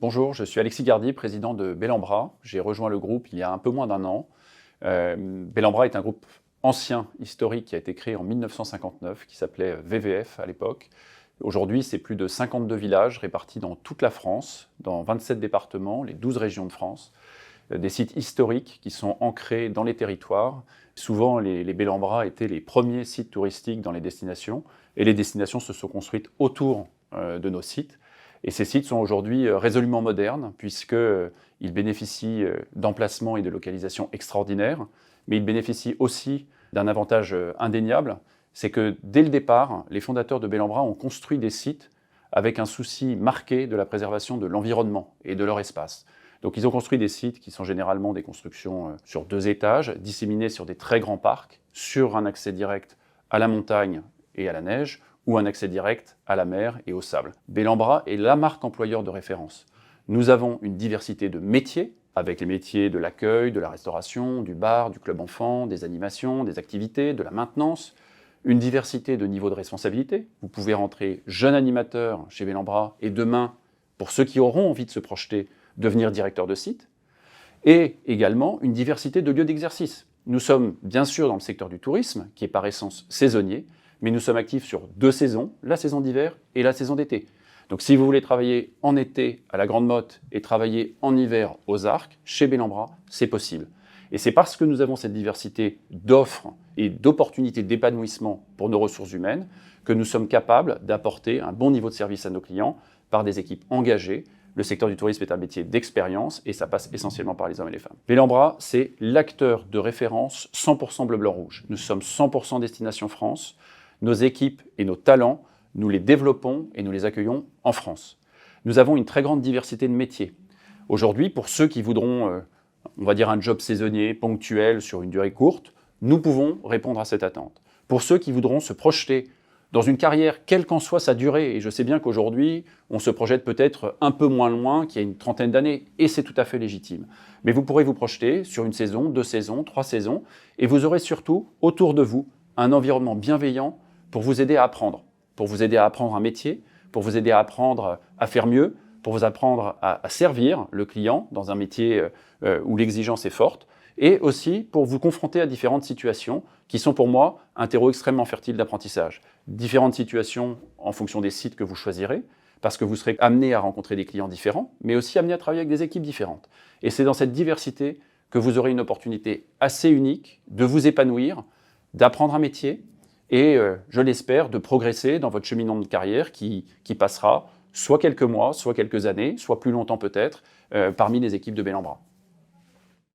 Bonjour, je suis Alexis Gardy, président de Bellambra. J'ai rejoint le groupe il y a un peu moins d'un an. Bellambra est un groupe ancien, historique, qui a été créé en 1959, qui s'appelait VVF à l'époque. Aujourd'hui, c'est plus de 52 villages répartis dans toute la France, dans 27 départements, les 12 régions de France. Des sites historiques qui sont ancrés dans les territoires. Souvent, les Bellambra étaient les premiers sites touristiques dans les destinations, et les destinations se sont construites autour de nos sites. Et ces sites sont aujourd'hui résolument modernes, puisqu'ils bénéficient d'emplacements et de localisations extraordinaires, mais ils bénéficient aussi d'un avantage indéniable, c'est que dès le départ, les fondateurs de Bellambra ont construit des sites avec un souci marqué de la préservation de l'environnement et de leur espace. Donc ils ont construit des sites qui sont généralement des constructions sur 2 étages, disséminés sur des très grands parcs, sur un accès direct à la montagne et à la neige, ou un accès direct à la mer et au sable. Bellambra est la marque employeur de référence. Nous avons une diversité de métiers, avec les métiers de l'accueil, de la restauration, du bar, du club enfant, des animations, des activités, de la maintenance, une diversité de niveaux de responsabilité. Vous pouvez rentrer jeune animateur chez Bellambra et demain, pour ceux qui auront envie de se projeter, devenir directeur de site. Et également une diversité de lieux d'exercice. Nous sommes bien sûr dans le secteur du tourisme, qui est par essence saisonnier, mais nous sommes actifs sur 2 saisons, la saison d'hiver et la saison d'été. Donc si vous voulez travailler en été à la Grande Motte et travailler en hiver aux Arcs, chez Bellambra, c'est possible. Et c'est parce que nous avons cette diversité d'offres et d'opportunités d'épanouissement pour nos ressources humaines que nous sommes capables d'apporter un bon niveau de service à nos clients par des équipes engagées. Le secteur du tourisme est un métier d'expérience et ça passe essentiellement par les hommes et les femmes. Bellambra, c'est l'acteur de référence 100% bleu, blanc, rouge. Nous sommes 100% destination France. Nos équipes et nos talents, nous les développons et nous les accueillons en France. Nous avons une très grande diversité de métiers. Aujourd'hui, pour ceux qui voudront, on va dire, un job saisonnier, ponctuel, sur une durée courte, nous pouvons répondre à cette attente. Pour ceux qui voudront se projeter dans une carrière, quelle qu'en soit sa durée, et je sais bien qu'aujourd'hui, on se projette peut-être un peu moins loin qu'il y a une trentaine d'années, et c'est tout à fait légitime. Mais vous pourrez vous projeter sur une saison, 2 saisons, 3 saisons, et vous aurez surtout, autour de vous, un environnement bienveillant pour vous aider à apprendre un métier, pour vous aider à apprendre à faire mieux, pour vous apprendre à servir le client dans un métier où l'exigence est forte, et aussi pour vous confronter à différentes situations qui sont pour moi un terreau extrêmement fertile d'apprentissage. Différentes situations en fonction des sites que vous choisirez, parce que vous serez amené à rencontrer des clients différents, mais aussi amené à travailler avec des équipes différentes. Et c'est dans cette diversité que vous aurez une opportunité assez unique de vous épanouir, d'apprendre un métier, et je l'espère, de progresser dans votre cheminement de carrière qui passera soit quelques mois, soit quelques années, soit plus longtemps peut-être, parmi les équipes de Bellambra.